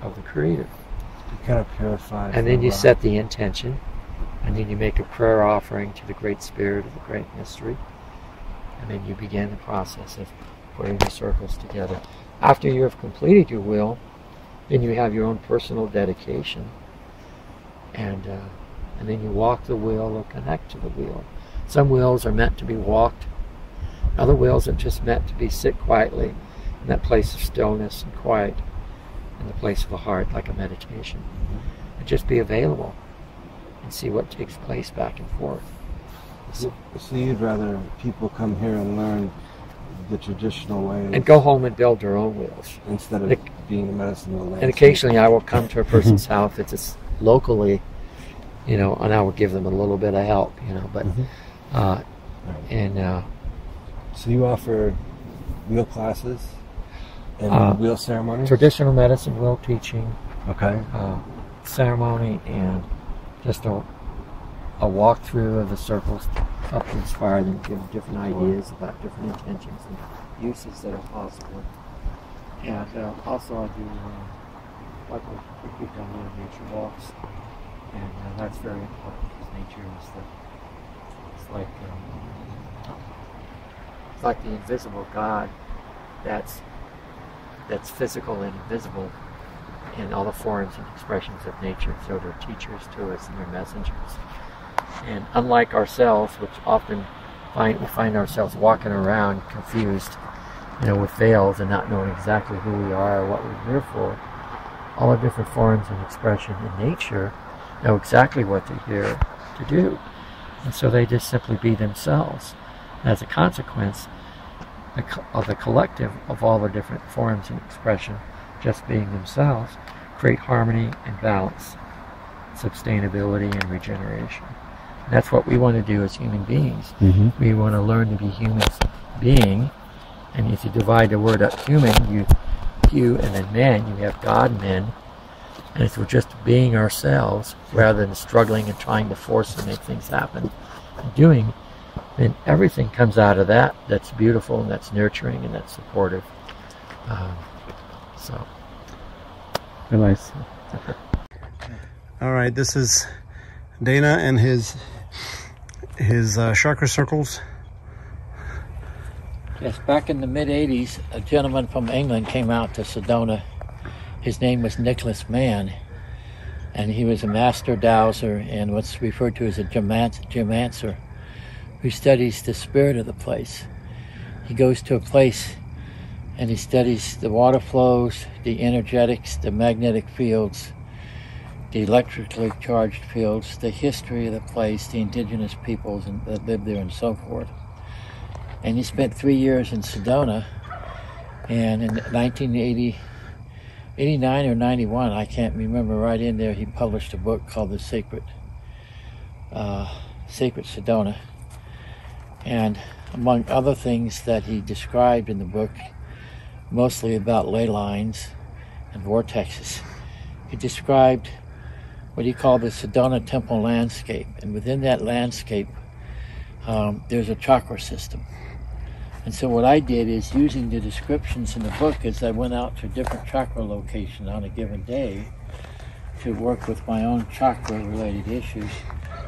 of the Creator. You kind of purify. And then you set the intention, and then you make a prayer offering to the Great Spirit of the Great Mystery, and then you begin the process of putting the circles together. After you have completed your wheel, then you have your own personal dedication, and then you walk the wheel or connect to the wheel. Some wheels are meant to be walked. Other wheels are just meant to be sit quietly in that place of stillness and quiet, in the place of the heart, like a meditation. And just be available. and see what takes place back and forth. So you'd rather people come here and learn the traditional ways and go home and build their own wheels instead of being a medicine wheel. And occasionally I will come to a person's house that's just locally, you know, and I will give them a little bit of help, you know, but so you offer wheel classes and wheel ceremonies? Traditional medicine, wheel teaching, okay, ceremony, and just a walkthrough of the circles to help inspire them, give different ideas about different intentions and uses that are possible. And also I do, like we've done nature walks, and that's very important because nature is it's like the invisible God that's physical and invisible in all the forms and expressions of nature. So they're teachers to us and they're messengers. And unlike ourselves, which often we find ourselves walking around confused, you know, with veils and not knowing exactly who we are or what we're here for, all the different forms and expression in nature know exactly what they're here to do. And so they just simply be themselves. And as a consequence of the collective of all the different forms and expression just being themselves, create harmony and balance, sustainability and regeneration. And that's what we want to do as human beings. We want to learn to be human being, and if you divide the word up, human, you and then man, you have God, men, and if we're just being ourselves rather than struggling and trying to force and make things happen and doing, then everything comes out of that that's beautiful and that's nurturing and that's supportive. Very nice. All right, this is Dana and his chakra circles. Yes, back in the mid-'80s, a gentleman from England came out to Sedona. His name was Nicholas Mann, and he was a master dowser and what's referred to as a geomancer, who studies the spirit of the place. He goes to a place and he studies the water flows, the energetics, the magnetic fields, the electrically charged fields, the history of the place, the indigenous peoples that live there, and so forth. And he spent 3 years in Sedona, and in 1989 or 91, I can't remember, right in there, he published a book called The Sacred Sedona. And among other things that he described in the book, mostly about ley lines and vortexes, he described what he called the Sedona temple landscape. And within that landscape, there's a chakra system. And so what I did is, using the descriptions in the book as I went out to different chakra locations on a given day to work with my own chakra-related issues,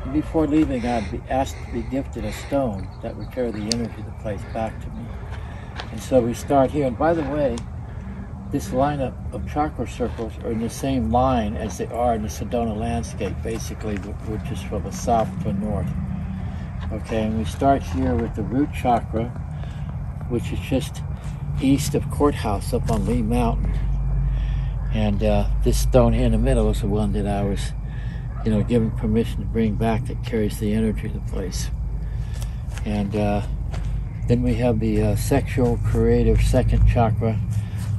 and before leaving, I'd be asked to be gifted a stone that would carry the energy of the place back to me. And so we start here. And by the way, this lineup of chakra circles are in the same line as they are in the Sedona landscape, basically, which is from the south to north. Okay, and we start here with the root chakra, which is just east of Courthouse up on Lee Mountain. And this stone here in the middle is the one that I was, you know, given permission to bring back, that carries the energy of the place. And then we have the sexual creative second chakra,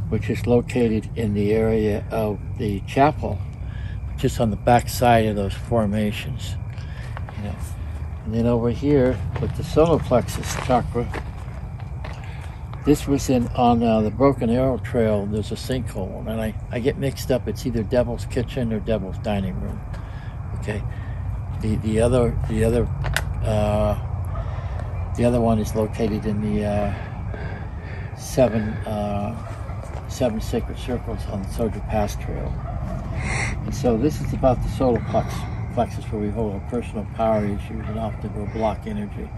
which is located in the area of the chapel, just on the back side of those formations. You know. And then over here with the solar plexus chakra, this was on the Broken Arrow Trail. There's a sinkhole, and I get mixed up. It's either Devil's Kitchen or Devil's Dining Room. Okay, the other one is located in the seven sacred circles on the Soldier Pass Trail. And so this is about the solar plexus, where we hold our personal power issues and often will block energy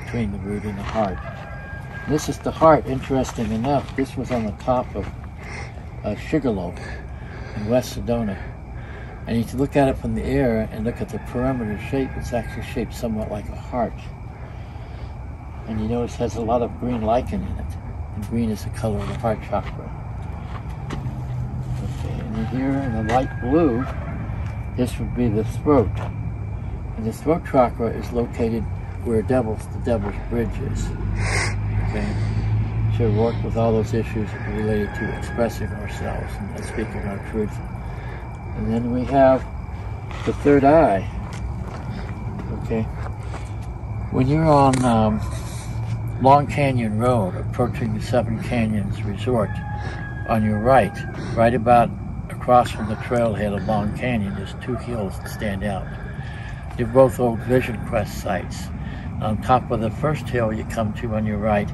between the root and the heart. And this is the heart. Interesting enough, this was on the top of Sugarloaf in West Sedona. And if you look at it from the air and look at the perimeter shape, it's actually shaped somewhat like a heart. And you notice it has a lot of green lichen in it. And green is the color of the heart chakra. Okay, and then here in the light blue, this would be the throat. And the throat chakra is located where the devil's bridge is. Okay? So we work with all those issues related to expressing ourselves and speaking our truth. And then we have the third eye. Okay? When you're on Long Canyon Road, approaching the Seven Canyons Resort, on your right about across from the trailhead of Long Canyon, there's two hills that stand out. They're both old Vision Quest sites. On top of the first hill you come to on your right,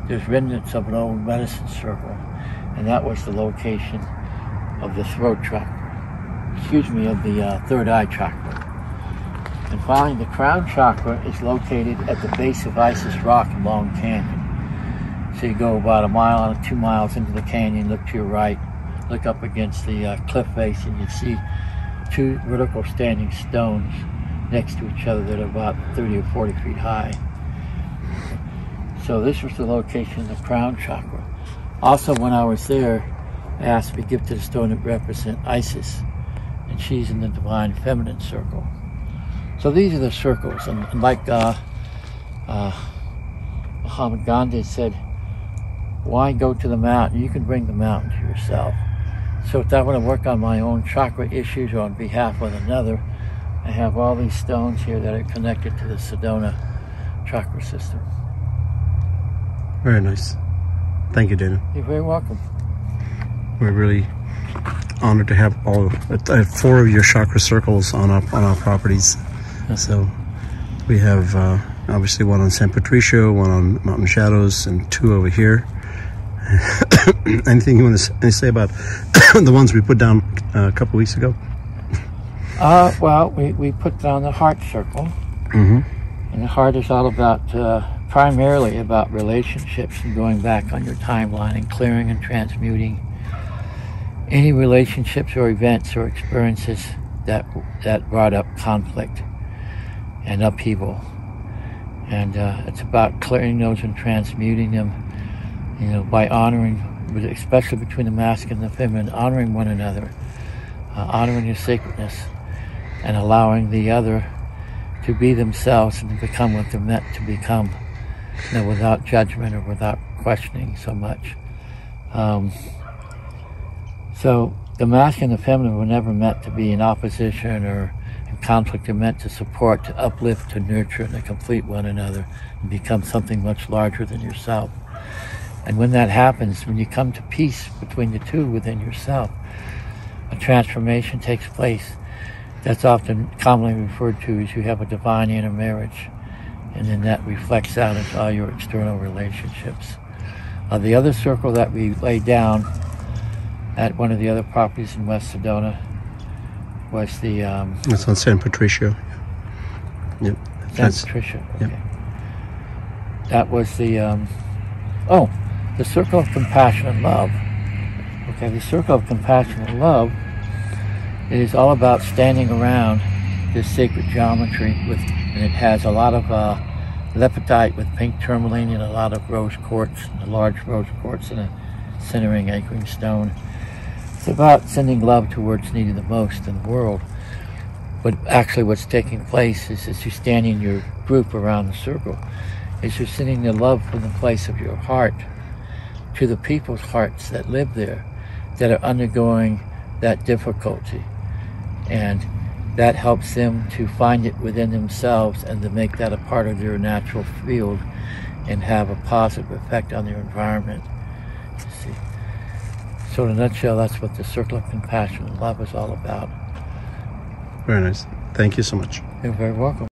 there's remnants of an old medicine circle, and that was the location of the throat chakra. Excuse me, of the third eye chakra. And finally, the crown chakra is located at the base of Isis Rock in Long Canyon. So you go about a mile and 2 miles into the canyon, look to your right, look up against the cliff face, and you see two vertical standing stones next to each other that are about 30 or 40 feet high. So this was the location of the crown chakra. Also, when I was there, I asked to be gifted a stone that represents Isis, and she's in the divine feminine circle. So these are the circles, and like Muhammad Gandhi said, why go to the mountain? You can bring the mountain to yourself. So if I want to work on my own chakra issues or on behalf of another, I have all these stones here that are connected to the Sedona chakra system. Very nice. Thank you, Dana. You're very welcome. We're really honored to have all 4 of your chakra circles on our properties. So we have obviously one on San Patricio, one on Mountain Shadows, and 2 over here. Anything you want to say about the ones we put down a couple weeks ago? Well, we put down the heart circle. Mm-hmm. And the heart is all about, primarily about relationships and going back on your timeline and clearing and transmuting any relationships or events or experiences that brought up conflict and upheaval. And it's about clearing those and transmuting them, you know, by honoring, especially between the masculine and the feminine, honoring one another, honoring your sacredness, and allowing the other to be themselves and to become what they're meant to become, you know, without judgment or without questioning so much. So the masculine and the feminine were never meant to be in opposition or in conflict. They're meant to support, to uplift, to nurture, and to complete one another and become something much larger than yourself. And when that happens, when you come to peace between the two within yourself, a transformation takes place. That's often commonly referred to as you have a divine intermarriage, and then that reflects out into all your external relationships. The other circle that we laid down at one of the other properties in West Sedona was the... That's on San Patricio. Yep. San Patricio, okay. Yep. That was the... the circle of compassion and love. Okay, the circle of compassion and love is all about standing around this sacred geometry and it has a lot of lepidite with pink tourmaline and a lot of rose quartz, a large rose quartz and a centering anchoring stone. It's about sending love to where it's needed the most in the world. But actually what's taking place is as you stand in your group around the circle, is you're sending the love from the place of your heart to the people's hearts that live there, that are undergoing that difficulty. And that helps them to find it within themselves and to make that a part of their natural field and have a positive effect on their environment. You see. So in a nutshell, that's what the circle of compassion and love is all about. Very nice. Thank you so much. You're very welcome.